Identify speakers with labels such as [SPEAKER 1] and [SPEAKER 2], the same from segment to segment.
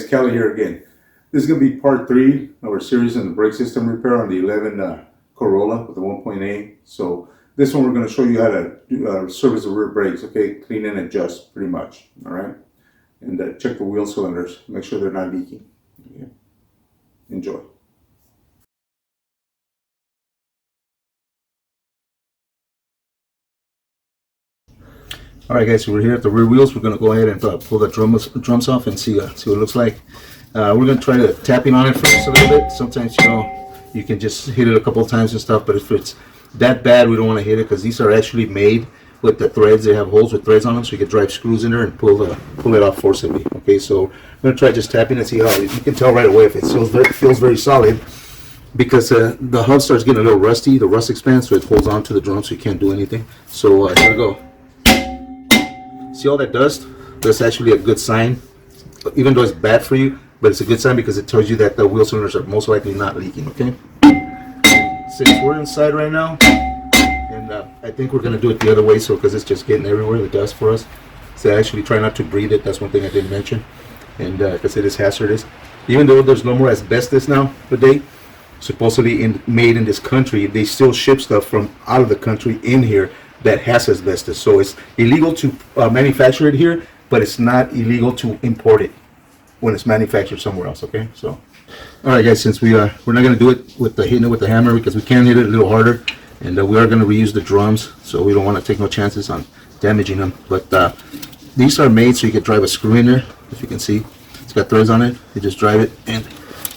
[SPEAKER 1] Kelly here again. This is going to be part 3 of our series on the brake system repair on the 11 Corolla with the 1.8. So this one we're going to show you how to service the rear brakes, okay? Clean and adjust pretty much, all right? And check the wheel cylinders, make sure they're not leaking. Okay? Enjoy. Alright guys, so we're here at the rear wheels. We're going to go ahead and pull the drums off and see what it looks like. We're going to try to tapping on it first a little bit. Sometimes, you know, you can just hit it a couple of times and stuff, but if it's that bad, we don't want to hit it because these are actually made with the threads. They have holes with threads on them, so you can drive screws in there and pull it off forcibly. Okay, so I'm going to try just tapping and see how you can tell right away if it feels very solid, because the hub starts getting a little rusty. The rust expands, so it holds on to the drum, so you can't do anything. So here we go. See all that dust? That's actually a good sign, even though it's bad for you, but it's a good sign because it tells you that the wheel cylinders are most likely not leaking, okay? Since we're inside right now, and I think we're going to do it the other way, so because it's just getting everywhere, the dust for us. So actually try not to breathe it. That's one thing I didn't mention. And because it is hazardous. Even though there's no more asbestos now today, supposedly made in this country, they still ship stuff from out of the country in here that has asbestos. So it's illegal to manufacture it here, but it's not illegal to import it when it's manufactured somewhere else. Okay, so all right guys, since we're not going to do it with hitting it with the hammer, because we can hit it a little harder, and we are going to reuse the drums, so we don't want to take no chances on damaging them. But these are made so you can drive a screw in there. If you can see, it's got threads on it. You just drive it, and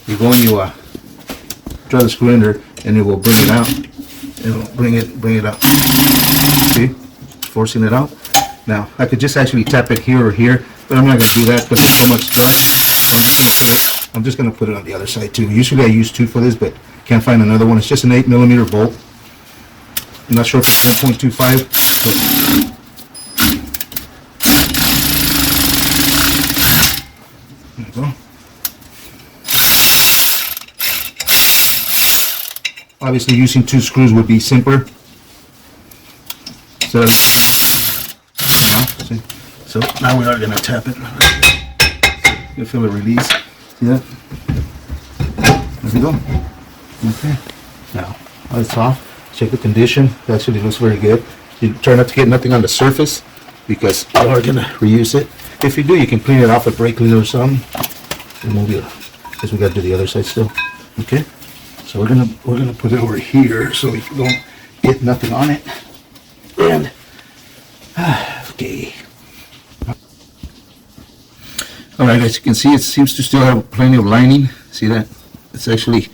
[SPEAKER 1] you go and you drive the screw in there, and it will bring it out. It'll bring it out. See, forcing it out. Now I could just actually tap it here or here, but I'm not going to do that because there's so much dust. I'm just going to put it on the other side too. Usually I use 2 for this, but can't find another one. It's just an 8mm bolt. I'm not sure if it's 10.25, but there you go. Obviously using 2 screws would be simpler. So now we are going to tap it. You feel it release. See that? There we go. Okay. Now it's off. Check the condition. It actually looks very good. You try not to get nothing on the surface because you are going to reuse it. If you do, you can clean it off with brake cleaner or something. Remove it because we got to do the other side still. Okay. So we're gonna put it over here so we don't get nothing on it. And okay. All right, as you can see, it seems to still have plenty of lining. See that? It's actually,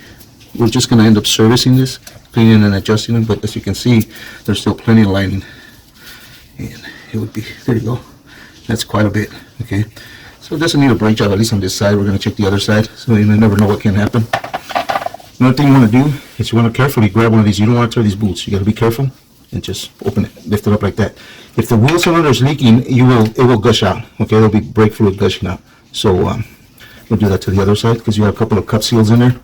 [SPEAKER 1] we're just gonna end up servicing this, cleaning and adjusting it. But as you can see, there's still plenty of lining, and it would be, there you go. That's quite a bit. Okay. So it doesn't need a brake job, at least on this side. We're gonna check the other side, so you never know what can happen. Another thing you want to do is you want to carefully grab one of these. You don't want to tear these boots. You got to be careful and just open it, lift it up like that. If the wheel cylinder is leaking, it will gush out. Okay, there'll be brake fluid gushing out. So we'll do that to the other side because you have a couple of cup seals in there.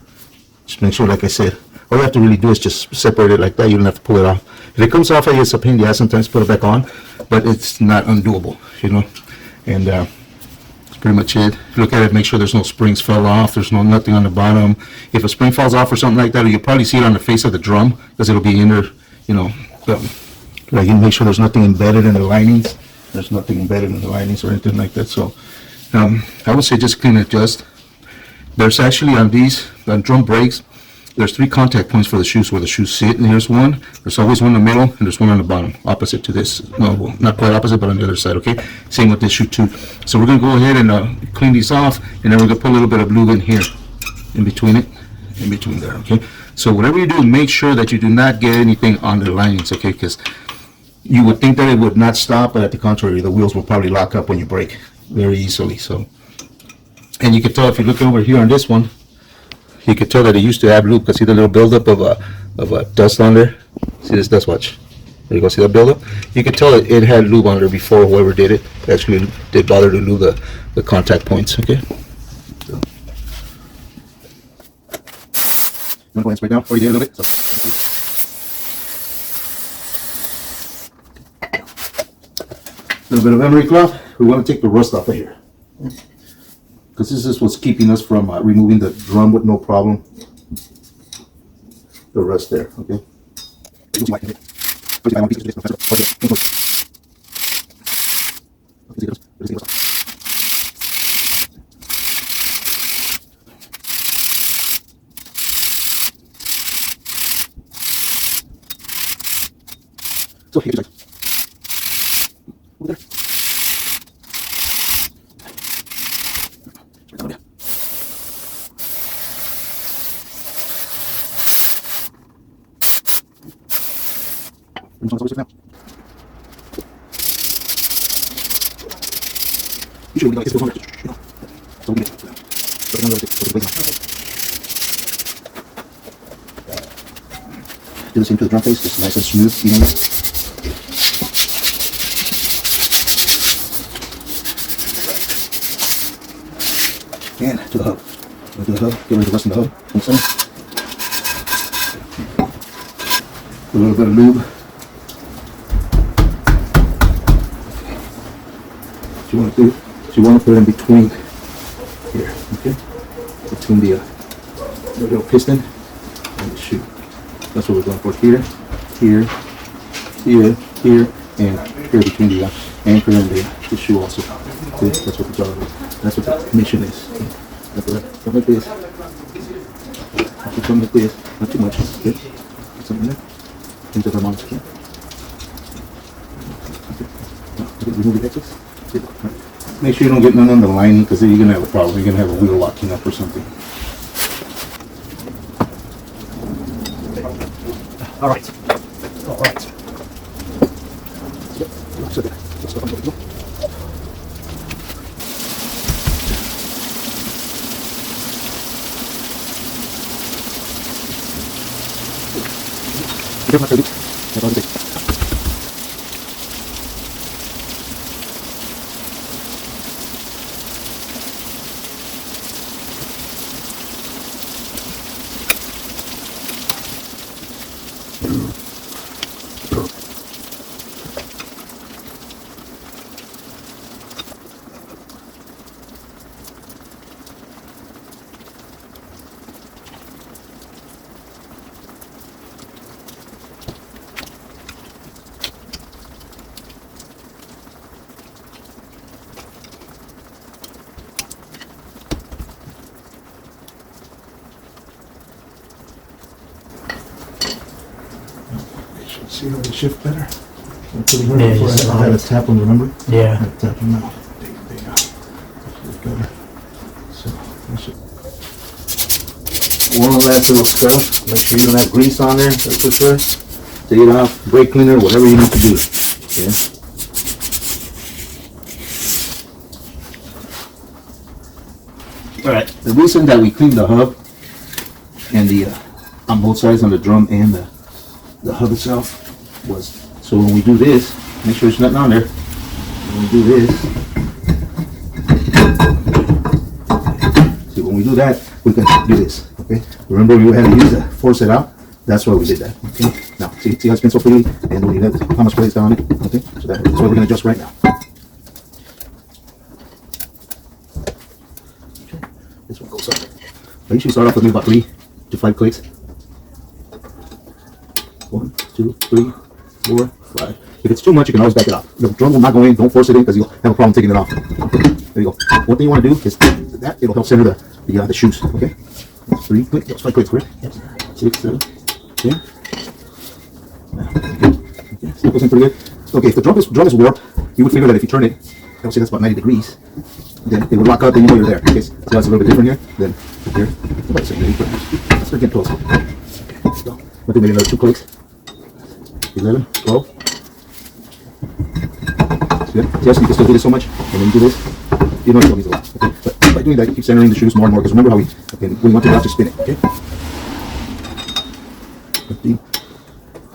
[SPEAKER 1] Just make sure, like I said, all you have to really do is just separate it like that. You don't have to pull it off. If it comes off, it's a pain in the ass sometimes. Put it back on, but it's not undoable, you know. And pretty much it. Look at it, make sure there's no springs fell off, there's nothing on the bottom. If a spring falls off or something like that, you'll probably see it on the face of the drum because it'll be in there, you know. Like, you make sure there's nothing embedded in the linings. There's nothing embedded in the linings or anything like that. So I would say just clean and adjust. There's actually on drum brakes, there's 3 contact points for the shoes where the shoes sit, and here's one. There's always one in the middle, and there's one on the bottom, opposite to this. No, well, not quite opposite, but on the other side, okay? Same with this shoe too. So we're going to go ahead and clean these off, and then we're going to put a little bit of lube in here, in between there, okay? So whatever you do, make sure that you do not get anything on the linings, okay? Because you would think that it would not stop, but at the contrary, the wheels will probably lock up when you brake very easily. So, and you can tell if you look over here on this one, you could tell that it used to have lube because see the little buildup of dust on there. See this dust? Watch. There you go. See that buildup? You could tell it had lube on there before whoever did it actually did bother to lube the contact points. Okay. So. You want to go ahead and spray down, or you did a little bit. So. A little bit of emery cloth. We want to take the rust off of here. because this is what's keeping us from removing the drum with no problem. The rust there, okay? So here, over there. Now. Usually we like this one. So we get do the same to the drum face, just nice and smooth, evenly. And to the hub. We'll do the hub, get rid of the rest of the hub. From the center. A little bit of lube. What you want to do is you want to put it in between here, okay? Between the little piston and the shoe. That's what we're going for here, here, here, here, and here between the anchor and the shoe also. Okay? That's what the job is. That's what the mission is. Okay? Something like this. Something like this. Not too much. Okay? Something like that. Into the mount. Okay? Remove the excess. Make sure you don't get none on the lining, because then you're going to have a problem. You're going to have a wheel locking up or something. All right. All right. See how they shift better? Yeah, I had to tap them, remember?
[SPEAKER 2] Yeah.
[SPEAKER 1] I had to tap them now. They better. So, one last little stuff. Make sure you don't have grease on there, that's for sure. Take it off, brake cleaner, whatever you need to do. Okay? Alright, the reason that we cleaned the hub and the on both sides, on the drum and the hub itself, was so when we do this, make sure there's nothing on there. When we do this, see, when we do that, we can do this. Okay, remember we had to use that, force it out. That's why we did that. Okay, now see how it's been so freely, and we have how much place on it. Okay, so that's what we're gonna adjust right now. Okay, this one goes up. I usually start off with maybe about 3 to 5 clicks. 1, 2, 3, 4, 5. If it's too much, you can always back it off. The drum will not go in. Don't force it in, because you'll have a problem taking it off. Okay, there you go. One thing you want to do is that it'll help center the shoes. Okay, 3 clicks. That's 5 clicks, correct? Yes. 6, 7, 10. Okay, still goes in pretty good. Okay, if the drum is warped, you would figure that if you turn it, I would say that's about 90 degrees. Then it would lock up, and you know you're there. Okay, so that's a little bit different here than here. About the same thing. Let's start getting close. Okay, let's go. I think maybe another 2 clicks. 11, 12. Good. Yes, you can still do this so much, and then you do this. You know it means a lot. Okay, but by doing that, you keep centering the shoes more and more. Because remember how we want to just spin it. Okay. 15,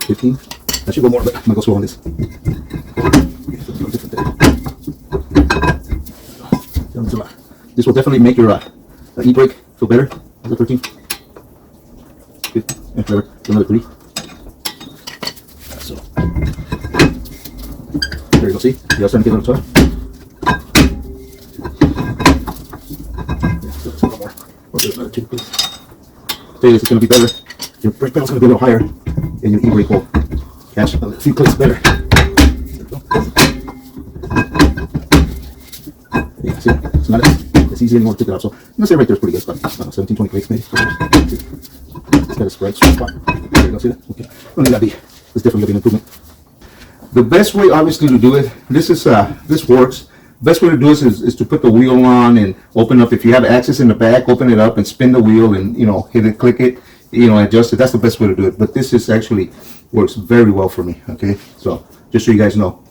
[SPEAKER 1] 15. That should go more, but I'm gonna go slow on this. This will definitely make your e-brake feel better. Is that 13? 15. And clever. Another 3. So there you go. See, you guys starting to get a little tough. stainless is going to be better. Your brake pedal is going to be a little higher, and your e-brake will catch a few clicks better. There we go. Yeah, see, it's not as easy anymore to pick it up. So I'm going to say right there is pretty good, but 17, 20 clicks maybe. It's got a spread spot. There you go, see that? Okay. Only that be. It's definitely going to be an improvement. The best way, obviously, to do it, this works. Best way to do this is to put the wheel on and open up. If you have access in the back, open it up and spin the wheel and, you know, hit it, click it, you know, adjust it. That's the best way to do it. But this is actually works very well for me. Okay, so just so you guys know.